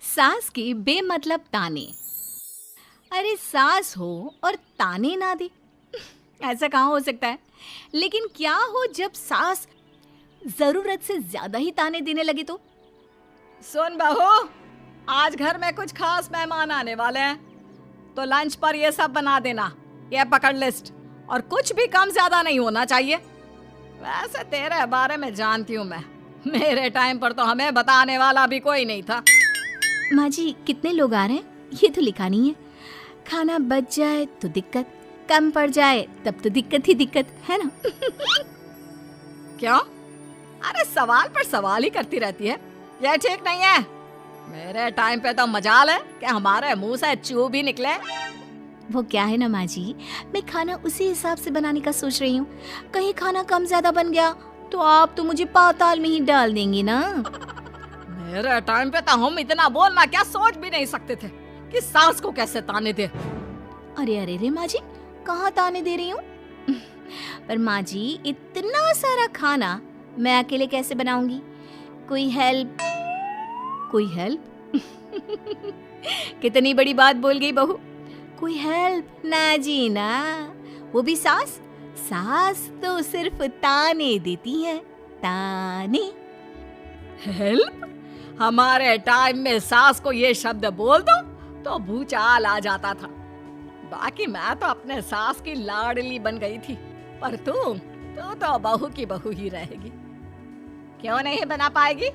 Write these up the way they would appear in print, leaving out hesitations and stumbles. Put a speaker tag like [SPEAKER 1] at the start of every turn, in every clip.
[SPEAKER 1] सास के बेमतलब ताने। अरे सास हो और ताने ना दे, ऐसा कहाँ हो सकता है। लेकिन क्या हो जब सास जरूरत से ज्यादा ही ताने देने लगे तो।
[SPEAKER 2] सुन बहू, आज घर में कुछ खास मेहमान आने वाले हैं, तो लंच पर ये सब बना देना। ये पकड़ लिस्ट, और कुछ भी कम ज्यादा नहीं होना चाहिए। वैसे तेरे बारे में जानती हूँ मैं, मेरे टाइम पर तो हमें बताने वाला भी कोई नहीं था।
[SPEAKER 1] माँ जी कितने लोग आ रहे हैं ये तो लिखा नहीं है। खाना बच जाए तो दिक्कत, कम पड़ जाए तब तो दिक्कत ही दिक्कत है ना।
[SPEAKER 2] क्यों? अरे सवाल पर सवाल ही करती रहती है, ये ठीक नहीं है। मेरे टाइम पे तो मजाल है कि हमारे मुंह से चू भी निकले।
[SPEAKER 1] वो क्या है ना माँ जी, मैं खाना उसी हिसाब से बनाने का सोच रही हूँ। कहीं खाना कम ज्यादा बन गया तो आप तो मुझे पाताल में ही डाल देंगे ना।
[SPEAKER 2] मेरे टाइम पे तो हम इतना बोलना क्या सोच भी नहीं सकते थे कि सास को कैसे ताने दे।
[SPEAKER 1] अरे अरे रे माँ जी, कहाँ ताने दे रही हूँ। पर माँ जी इतना सारा खाना मैं अकेले कैसे बनाऊंगी। कोई हेल्प, कोई हेल्प। कितनी बड़ी बात बोल गई बहू। कोई हेल्प ना जी ना, वो भी सास। सास तो सिर्फ ताने देती है, ताने।
[SPEAKER 2] हेल्प? हमारे टाइम में सास को ये शब्द बोल दो तो भूचाल आ जाता था। बाकी मैं तो अपने सास की लाडली बन गई थी, पर तू तो बहू की बहू ही रहेगी। क्यों नहीं बना पाएगी?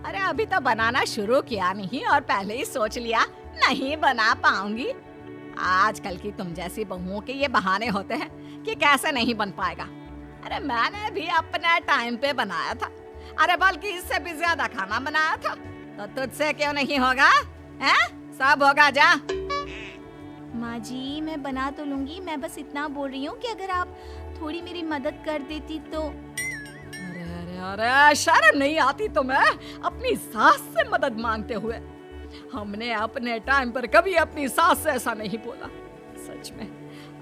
[SPEAKER 2] अरे अभी तो बनाना शुरू किया नहीं और पहले ही सोच लिया नहीं बना पाऊंगी। आजकल की तुम जैसी बहुओं के ये बहाने होते हैं कि कैसे नहीं बन पाएगा। अरे मैंने भी अपने टाइम पे बनाया था, अरे बल्कि इससे भी ज्यादा खाना बनाया था। तो तुझसे क्यों नहीं होगा? हैं? सब होगा जा।
[SPEAKER 1] माँ जी मैं बना तो लूंगी, मैं बस इतना बोल रही हूँ कि अगर आप थोड़ी मेरी मदद कर देती तो।
[SPEAKER 2] अरे अरे अरे, शर्म नहीं आती तुम्हें अपनी सास से मदद मांगते हुए? हमने अपने टाइम पर कभी अपनी सास से ऐसा नहीं बोला। सच में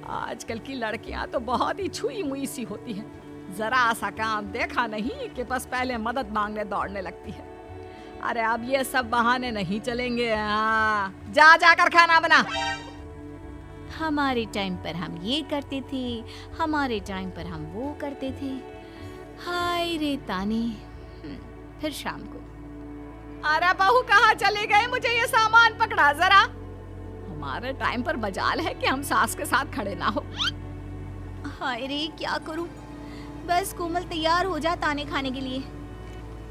[SPEAKER 2] आजकल की लड़कियां तो बहुत ही छुई मुई सी होती हैं। जरा सा काम देखा नहीं कि बस पहले मदद मांगने दौड़ने लगती है। अरे अब ये सब बहाने नहीं चलेंगे। हाँ, जा जाकर खाना बना।
[SPEAKER 1] हमारे टाइम पर हम ये करते थे, हमारे टाइम पर हम वो करते थे। हाय रे ताने। फिर शाम को।
[SPEAKER 2] अरे बहू कहाँ चले गए? मुझे ये सामान पकड़ा जरा। हमारे टाइम पर मजाल है कि हम सास के साथ खड़े ना हो।
[SPEAKER 1] हाय रे क्या करूं, बस कोमल तैयार हो जा ताने खाने के लिए।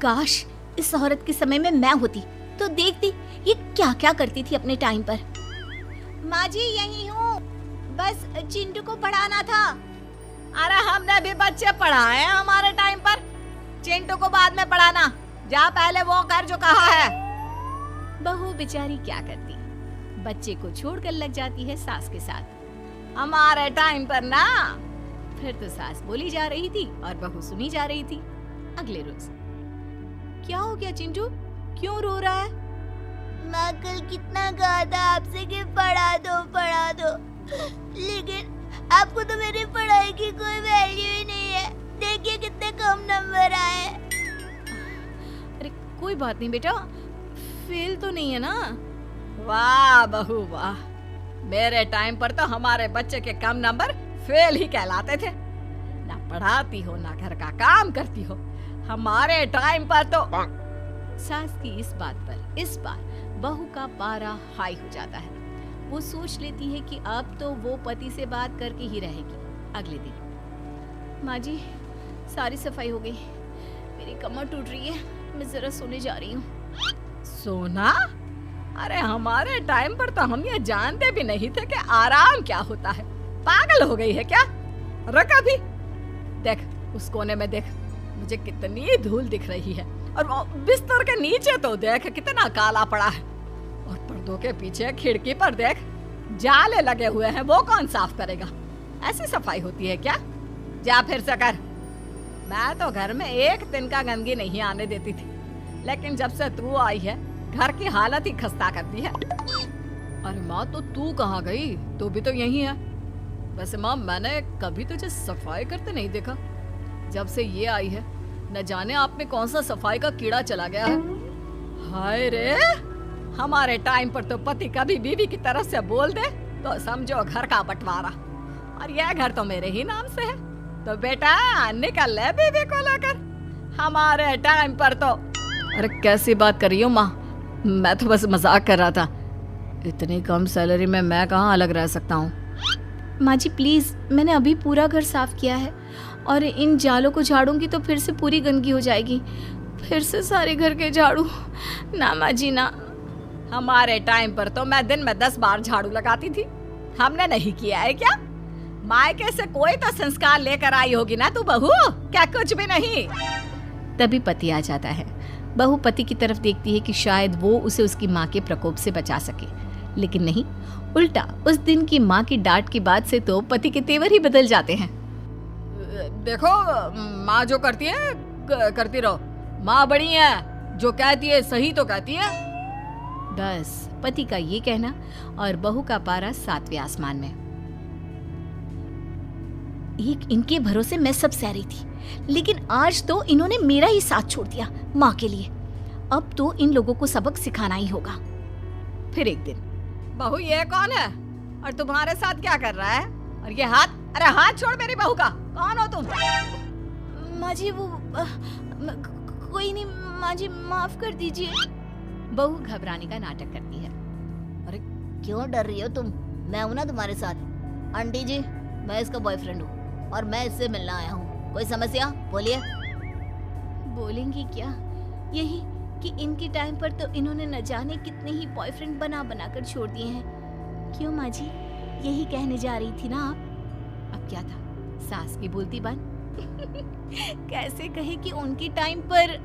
[SPEAKER 1] काश इस औरत के समय में मैं होती तो देखती ये क्या क्या करती थी अपने टाइम पर। माँ जी यही हूँ, बस चिंटू को पढ़ाना था।
[SPEAKER 2] अरे हमने भी बच्चे पढ़ाए हैं हमारे टाइम पर, चिंटू को बाद में पढ़ाना। जा पहले वो कर जो कहा है।
[SPEAKER 1] बहू बेचारी क्या करती, बच्चे को छोड़कर लग जाती है सास के साथ।
[SPEAKER 2] हमारे टाइम पर ना।
[SPEAKER 1] फिर तो सास बोली जा रही थी और बहू सुनी जा रही थी। अगले रोज। क्या हो गया चिंटू, क्यों रो रहा है?
[SPEAKER 3] माँ कल कितना कहा था आपसे कि पढ़ा दो, लेकिन आपको तो मेरी पढ़ाई की कोई वैल्यू ही नहीं है। देखिए कितने कम नंबर आए।
[SPEAKER 1] अरे कोई बात नहीं बेटा, फेल तो नहीं है ना।
[SPEAKER 2] वाह बहू वाह, मेरे टाइम पर तो हमारे बच्चे के कम नंबर फेल ही कहलाते थे। ना पढ़ाती हो ना घर का काम करती हो। हमारे टाइम पर तो।
[SPEAKER 1] सास की इस बात पर इस बार बहू का पारा हाई हो जाता है। वो सोच लेती है कि अब तो वो पति से बात करके ही रहेगी। अगले दिन। माँ जी सारी सफाई हो गई, मेरी कमर टूट रही है, मैं जरा सोने जा रही हूँ।
[SPEAKER 2] सोना? अरे हमारे टाइम पर तो हम ये जानते भी नहीं थे कि आराम क्या होता है। पागल हो गई है क्या? रुक अभी। देख उस कोने में देख, मुझे कितनी धूल दिख रही है। और वो बिस्तर के नीचे तो देख कितना काला पड़ा है। और पर्दों के पीछे खिड़की पर देख जाले लगे हुए हैं, वो कौन साफ करेगा? ऐसी सफाई होती है क्या? जा फिर से कर। मैं तो घर में एक दिन का गंदगी नहीं आने देती थी, लेकिन जब से तू आई है घर की हालत ही खस्ता कर दी है। अरे माँ तो तू कहाँ गई? तू भी तो यही है। वैसे माँ मैंने कभी तुझे सफाई करते नहीं देखा। जब से ये आई है न जाने आप में कौन सा सफाई का कीड़ा चला गया है। हाय रे, हमारे टाइम पर तो पति कभी बीवी की तरफ से बोल दे तो समझो घर का बंटवारा, और यह घर तो मेरे ही नाम से है। तो बेटा निकल ले बीवी को लेकर। हमारे टाइम पर तो। अरे कैसी बात कर रही हो माँ, मैं तो बस मजाक कर रहा था। इतनी कम सैलरी में मैं कहाँ अलग रह सकता हूँ।
[SPEAKER 1] माँ जी प्लीज, मैंने अभी पूरा घर साफ किया है और इन जालों को झाड़ूंगी तो फिर से पूरी गंदगी हो जाएगी, फिर से सारे घर के झाड़ू। ना माँ जी ना।
[SPEAKER 2] हमारे टाइम पर तो मैं दिन में 10 बार झाड़ू लगाती थी, हमने नहीं किया है क्या? मायके से कोई तो संस्कार लेकर आई होगी ना तू बहू, क्या कुछ भी नहीं?
[SPEAKER 1] तभी पति आ जाता है। बहू पति की तरफ देखती है कि शायद वो उसे उसकी माँ के प्रकोप से बचा सके, लेकिन नहीं, उल्टा उस दिन की माँ की डांट के बाद से तो पति के तेवर ही बदल जाते हैं।
[SPEAKER 2] देखो माँ जो करती है करती रहो, माँ बड़ी है, जो कहती है सही तो कहती है।
[SPEAKER 1] बस पति का ये कहना और बहू का पारा 7वें आसमान में। एक इनके भरोसे मैं सब सह रही थी, लेकिन आज तो इन्होंने मेरा ही साथ छोड़ दिया माँ के लिए। अब तो इन लोगों को सबक सिखाना ही होगा। फिर एक दिन,
[SPEAKER 2] बहू ये कौन है और तुम्हारे साथ क्या कर रहा है? और ये हाथ, अरे हाथ छोड़ मेरी बहू का। कौन हो तुम?
[SPEAKER 1] माँ जी वो कोई नहीं माँ जी, माफ कर दीजिए। बहू घबराने का नाटक करती है।
[SPEAKER 3] अरे क्यों डर रही हो तुम? मैं हूं ना तुम्हारे साथ। आंटी जी, मैं इसका बॉयफ्रेंड हूँ और मैं इससे मिलना आया हूँ। कोई समस्या? बोलिए।
[SPEAKER 1] बोलेंगी क्या? यही कि इनके टाइम पर तो इन्होंने न जाने कितने ही बॉयफ्रेंड बना कर छोड़ दिए हैं। क्यों माँ जी, यही कहने जा रही थी ना आप? अब क्या था, सास की बोलती बन। कैसे कहे कि उनके टाइम पर।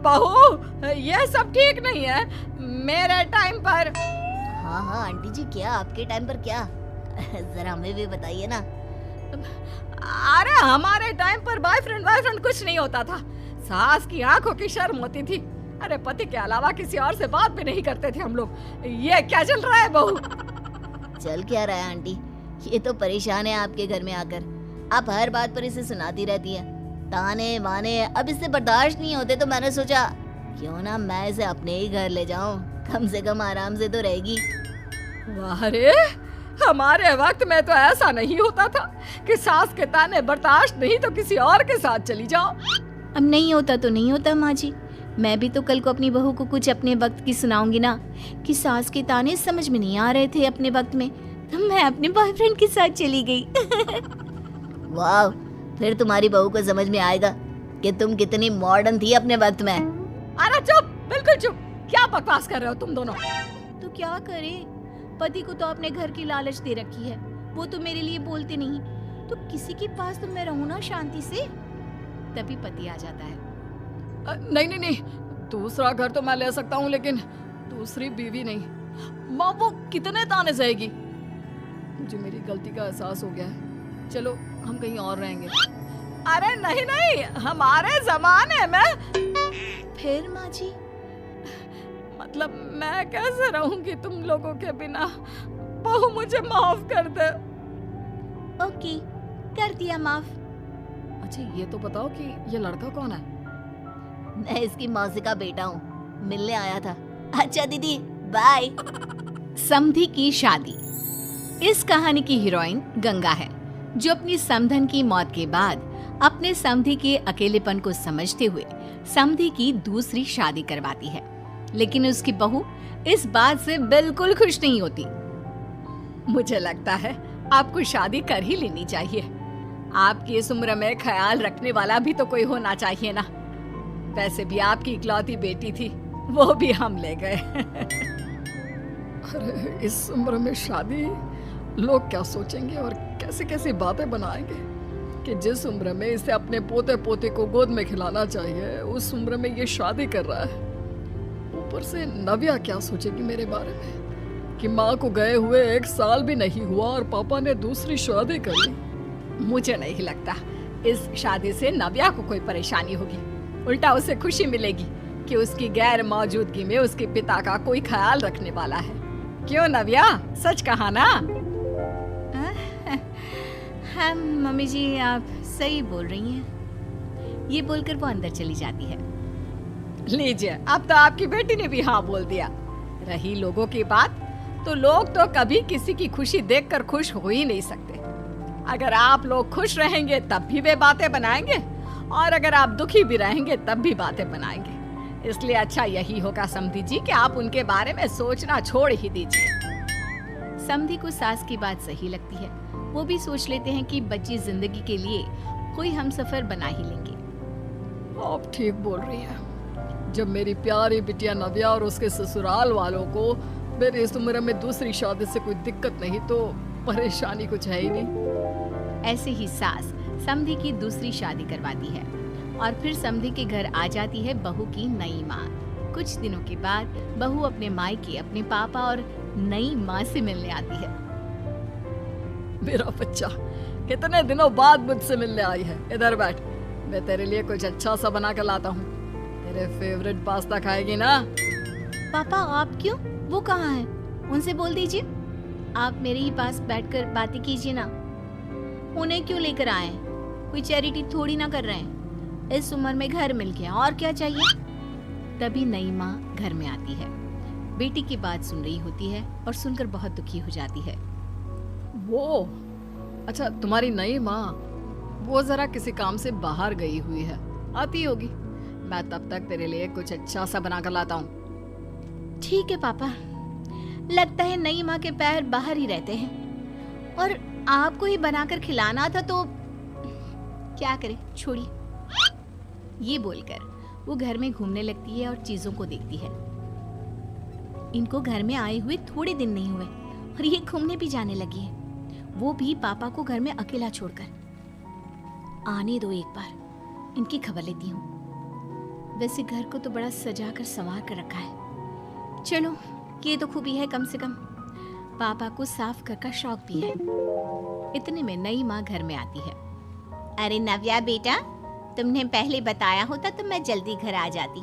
[SPEAKER 2] बहू ये सब ठीक नहीं है। मेरे टाइम पर।
[SPEAKER 3] हाँ हाँ आंटी जी, क्या आपके टाइम पर क्या? जरा हमें भी बताइए ना।
[SPEAKER 2] अरे हमारे टाइम पर बॉयफ्रेंड कुछ नहीं होता था। सास की आंखों की शर्म होती थी। अरे पति के अलावा किसी और से बात भी नहीं करते थे हम लोग। ये क्या चल रहा है बहू?
[SPEAKER 3] चल क्या रहा है आंटी? ये तो परेशान है आपके घर में आकर। आप हर बात पर इसे सुनाती रहती है, ताने माने। अब इससे बर्दाश्त नहीं होते तो मैंने सोचा क्यों ना मैं इसे अपने ही घर ले जाऊं, कम से कम आराम से तो रहेगी।
[SPEAKER 2] अरे हमारे वक्त में तो ऐसा नहीं होता था कि सास के ताने बर्दाश्त नहीं तो किसी और के साथ चली जाओ।
[SPEAKER 1] अब नहीं होता तो नहीं होता माँ जी। मैं भी तो कल को अपनी बहू को कुछ अपने वक्त की सुनाऊंगी ना, कि सास के ताने समझ में नहीं आ रहे थे अपने वक्त में, तो मैं अपने बॉयफ्रेंड के साथ चली गई।
[SPEAKER 3] वाह, फिर तुम्हारी बहू को समझ में आएगा कि तुम कितनी मॉडर्न थी अपने वक्त में।
[SPEAKER 2] अरे चुप, बिल्कुल चुप। क्या बकवास कर रहे हो तुम दोनों?
[SPEAKER 1] तो क्या करे, पति को तो अपने घर की लालच दे रखी है, वो तो मेरे लिए बोलते नहीं, तो किसी के पास तो मैं रहूं ना शांति से। तभी पति आ जाता है।
[SPEAKER 2] नहीं, दूसरा घर तो मैं ले सकता हूँ, लेकिन दूसरी बीवी नहीं। माँ वो कितने ताने सहेगी? मुझे मेरी गलती का एहसास हो गया है। चलो हम कहीं और रहेंगे। अरे नहीं, हमारे जमाने में।
[SPEAKER 1] फिर माँ जी?
[SPEAKER 2] मतलब मैं कैसे रहूंगी तुम लोगों के बिना? बहू मुझे माफ कर दे।
[SPEAKER 1] ओके, कर दिया माफ।
[SPEAKER 2] अच्छा ये तो बताओ कि ये लड़का कौन है?
[SPEAKER 3] मैं इसकी मौसी का बेटा हूँ, मिलने आया था। अच्छा दीदी, बाय।
[SPEAKER 1] समधी की शादी। इस कहानी की हीरोइन गंगा है, जो अपनी समधन की मौत के बाद अपने समधी के अकेलेपन को समझते हुए समधी की दूसरी शादी करवाती है, लेकिन उसकी बहू इस बात से बिल्कुल खुश नहीं होती। मुझे लगता है आपको शादी कर ही लेनी चाहिए। आपकी इस उम्र में ख्याल रखने वाला भी तो कोई होना चाहिए ना। वैसे भी आपकी इकलौती बेटी थी, वो भी हम ले गए। अरे इस उम्र में शादी, लोग क्या सोचेंगे और कैसे कैसी बातें बनाएंगे कि जिस उम्र में इसे अपने पोते पोते को गोद में खिलाना चाहिए, उस उम्र में ये शादी कर रहा है। ऊपर से नव्या क्या सोचेगी मेरे बारे में कि माँ को गए हुए 1 साल भी नहीं हुआ और पापा ने दूसरी शादी कर ली। मुझे नहीं लगता इस शादी से नव्या को कोई परेशानी होगी, उल्टा उसे खुशी मिलेगी कि उसकी गैर मौजूदगी में उसके पिता का कोई ख्याल रखने वाला है। क्यों नव्या, सच कहा ना? हाँ मम्मी जी, आप सही बोल रही हैं। ये बोलकर वो अंदर चली जाती है।
[SPEAKER 2] लीजिए, अब तो आपकी बेटी ने भी हाँ बोल दिया। रही लोगों की बात, तो लोग तो कभी किसी की खुशी देखकर खुश हो ही नहीं सकते। अगर आप लोग खुश रहेंगे तब भी वे बातें बनाएंगे, और अगर आप दुखी भी रहेंगे तब भी बातें बनाएंगे। इसलिए अच्छा यही होगा समधी जी कि आप उनके बारे में सोचना छोड़ ही दीजिए।
[SPEAKER 1] समधी को सास की बात सही लगती है। वो भी सोच लेते हैं कि बच्ची जिंदगी के लिए कोई हमसफर बना ही लेंगे।
[SPEAKER 2] आप ठीक बोल रही हैं। जब मेरी प्यारी बिटिया नव्या और उसके ससुराल वालों को मेरी इस उम्र में दूसरी शादी से कोई दिक्कत नहीं, तो परेशानी कुछ है ही नहीं।
[SPEAKER 1] ऐसे ही सास समधी की दूसरी शादी करवाती है और फिर समधी के घर आ जाती है बहू की नई माँ। कुछ दिनों के बाद बहू अपने मायके अपने पापा और नई माँ से मिलने आती है।
[SPEAKER 2] मेरा बच्चा कितने दिनों बाद मुझसे मिलने आई है। इधर बैठ, मैं तेरे लिए कुछ अच्छा सा बना कर लाता हूँ। तेरे फेवरेट पास्ता खाएगी ना?
[SPEAKER 1] पापा आप क्यों? वो कहाँ है? उनसे बोल दीजिए। आप मेरे ही पास बैठकर बातें कीजिए ना। उन्हें क्यों लेकर आए हैं? कोई चैरिटी थोड़ी ना कर रहे हैं। इस उम्र में घर मिल गया, और क्या चाहिए? तभी नई माँ घर में आती है। बेटी की बात सुन रही होती है और सुनकर बहुत दुखी हो जाती है।
[SPEAKER 2] वो अच्छा, तुम्हारी नई माँ वो जरा किसी काम से बाहर गई हुई है, आती होगी। मैं तब तक तेरे लिए कुछ अच्छा सा बना कर लाता हूँ।
[SPEAKER 1] ठीक है पापा। लगता है नई माँ के पैर बाहर ही रहते हैं, और आपको ही बनाकर खिलाना था तो क्या करे, छोड़िए। ये बोलकर वो घर में घूमने लगती है और चीजों को देखती है। इनको घर में आए हुए थोड़े दिन नहीं हुए और ये घूमने भी जाने लगी है, वो भी पापा को घर में अकेला छोड़कर। आने दो, एक बार इनकी खबर लेती हूँ। वैसे घर को तो बड़ा सजा कर संवार कर रखा है। चलो, ये तो खूबी है, कम से कम पापा को साफ कर का शौक भी है। इतने में नई माँ घर में आती है।
[SPEAKER 3] अरे नव्या बेटा, तुमने पहले बताया होता तो मैं जल्दी घर आ जाती।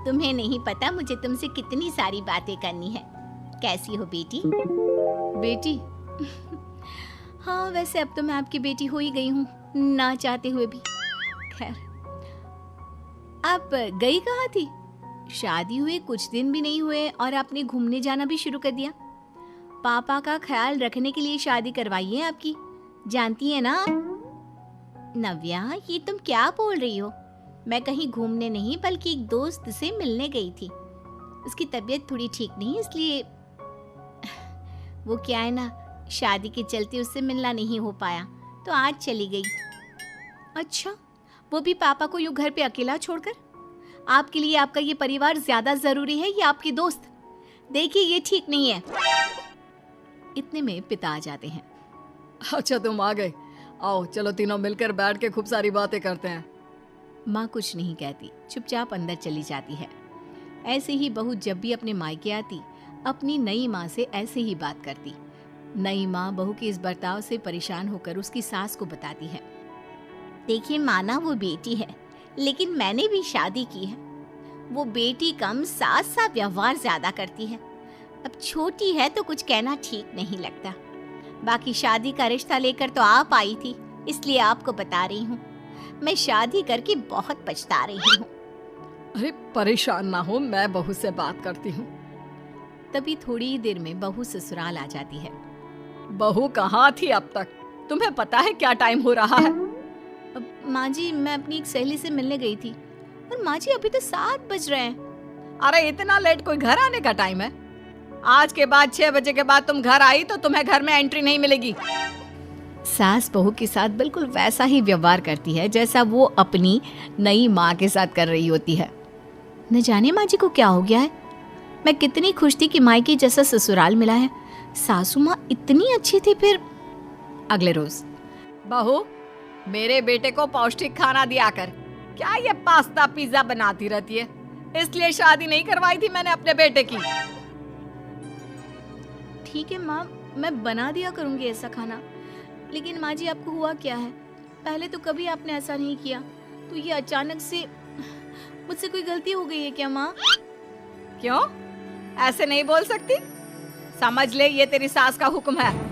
[SPEAKER 3] तुम्हें नहीं पता मुझे तुमसे कितनी सारी बातें करनी है। कैसी हो बेटी?
[SPEAKER 1] बेटी? हाँ, वैसे अब तो मैं आपकी बेटी हो ही गई हूँ, ना चाहते हुए भी। खैर, आप गई कहाँ थी? शादी हुए कुछ दिन भी नहीं हुए और आपने घूमने जाना भी शुरू कर दिया। पापा का ख्याल रखने के लिए शादी करवाई है आपकी, जानती है ना?
[SPEAKER 3] नव्या, ये तुम क्या बोल रही हो? मैं कहीं घूमने नहीं बल्कि एक दोस्त से मिलने गई थी। उसकी तबीयत थोड़ी ठीक नहीं, इसलिए वो क्या है ना, शादी के चलते उससे मिलना नहीं हो पाया तो आज चली गई।
[SPEAKER 1] अच्छा, वो भी पापा को यूं घर पे अकेला छोड़कर? आपके लिए आपका ये परिवार ज्यादा जरूरी है या आपकी दोस्त? देखिए, ये ठीक नहीं है। इतने में पिता आ जाते हैं।
[SPEAKER 2] अच्छा, तुम आ गए। आओ, चलो तीनों मिलकर बैठ के खूब सारी बातें करते हैं।
[SPEAKER 1] माँ कुछ नहीं कहती, चुपचाप अंदर चली जाती है। ऐसे ही बहू जब भी अपने मायके आती, अपनी नई माँ से ऐसे ही बात करती। नई माँ बहू के इस बर्ताव से परेशान होकर उसकी सास को बताती है।
[SPEAKER 3] देखिए माना, वो बेटी है, लेकिन मैंने भी शादी की है। वो बेटी कम, सास सा व्यवहार ज्यादा करती है। अब छोटी है तो कुछ कहना ठीक नहीं लगता। बाकी शादी का रिश्ता लेकर तो आप आई थी, इसलिए आपको बता रही हूँ। मैं शादी करके बहुत पछता रही हूँ।
[SPEAKER 2] अरे परेशान ना हो, मैं बहू से बात करती हूँ।
[SPEAKER 1] तभी थोड़ी ही देर में बहू ससुराल आ जाती है।
[SPEAKER 2] बहू कहाँ थी अब तक? तुम्हें पता है क्या टाइम हो रहा है?
[SPEAKER 1] माँ जी, मैं अपनी एक सहेली से मिलने गई थी। और माँ जी, अभी तो 7 बज रहे हैं।
[SPEAKER 2] अरे इतना लेट कोई घर आने का टाइम है? आज के बाद 6 बजे के बाद तुम घर आई तो तुम्हें घर में एंट्री नहीं मिलेगी।
[SPEAKER 1] सास बहू के साथ बिल्कुल वैसा ही व्यवहार करती है जैसा वो अपनी नई माँ के साथ कर रही होती है। न जाने माँ जी को क्या हो गया है। मैं कितनी खुश थी कि मायके जैसा ससुराल मिला है। सासू माँ इतनी अच्छी थी। फिर अगले रोज,
[SPEAKER 2] बहू, मेरे बेटे को पौष्टिक खाना दिया कर। क्या ये पास्ता पिज्जा बनाती रहती है? इसलिए शादी नहीं करवाई थी मैंने अपने बेटे की।
[SPEAKER 1] ठीक है माँ, मैं बना दिया करूंगी ऐसा खाना। लेकिन माँ जी, आपको हुआ क्या है? पहले तो कभी आपने ऐसा नहीं किया, तो ये अचानक से मुझसे कोई गलती हो गई है क्या माँ?
[SPEAKER 2] क्यों? ऐसे नहीं बोल सकती। समझ ले, ये तेरी सास का हुक्म है।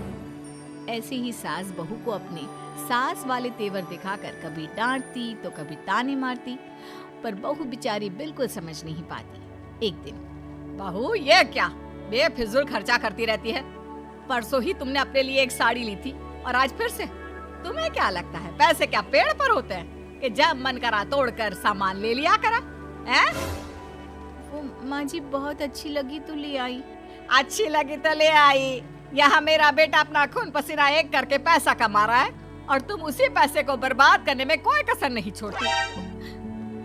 [SPEAKER 1] ऐसे ही सास बहू को अपने सास वाले तेवर दिखाकर कभी डांटती तो कभी ताने मारती, पर बहू बेचारी बिल्कुल समझ नहीं पाती। एक दिन,
[SPEAKER 2] बहू ये क्या बेफिजूल खर्चा करती रहती है? परसों ही तुमने अपने लिए एक साड़ी ली थी और आज फिर से। तुम्हें क्या लगता है पैसे क्या पेड़ पर होते हैं कि जब मन करा तोड़कर सामान ले लिया करा? हैं?
[SPEAKER 1] वो माँ जी बहुत अच्छी लगी तो ले आई।
[SPEAKER 2] अच्छी लगी तो ले आई। यहाँ मेरा बेटा अपना खून पसीना एक करके पैसा कमा रहा है और तुम उसी पैसे को बर्बाद करने में कोई कसर नहीं छोड़ती।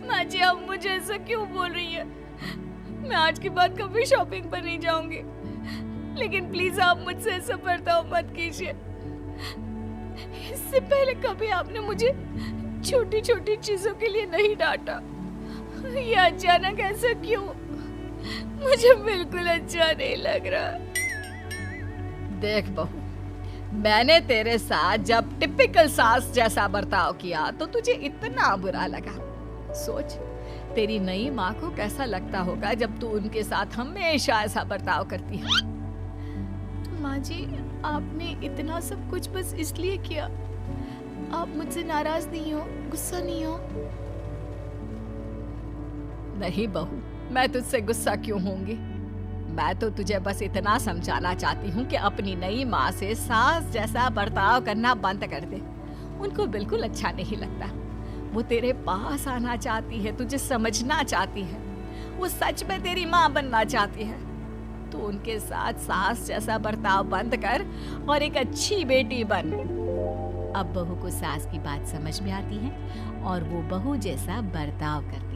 [SPEAKER 1] माँ जी आप मुझे ऐसा क्यों बोल रही है? मैं आज के बाद कभी शॉपिंग पर नहीं जाऊंगी, लेकिन प्लीज आप मुझसे ऐसा बर्ताव मत कीजिए। इससे पहले कभी आपने मुझे छोटी छोटी चीजों के लिए नहीं डांटा, ये अचानक ऐसा क्यों? मुझे बिल्कुल अच्छा नहीं लग रहा।
[SPEAKER 2] देख बहू, मैंने तेरे साथ जब टिपिकल सास जैसा बर्ताव किया तो तुझे इतना बुरा लगा। सोच तेरी नई माँ को कैसा लगता होगा जब तू उनके साथ हमेशा ऐसा बर्ताव करती है।
[SPEAKER 1] माँ जी आपने इतना सब कुछ बस इसलिए किया, आप मुझसे नाराज नहीं हो, गुस्सा नहीं हो?
[SPEAKER 2] नहीं बहू, मैं तुझसे गुस्सा क्यों होंगी? मैं तो तुझे बस इतना समझाना चाहती हूँ कि अपनी नई माँ से सास जैसा बर्ताव करना बंद कर दे। उनको बिल्कुल अच्छा नहीं लगता। वो तेरे पास आना चाहती है, तुझे समझना चाहती है, वो सच में तेरी माँ बनना चाहती है। तो उनके साथ सास जैसा बर्ताव बंद कर और एक अच्छी बेटी बन। अब बहू को सास की बात समझ में आती है और वो बहू जैसा बर्ताव करती है।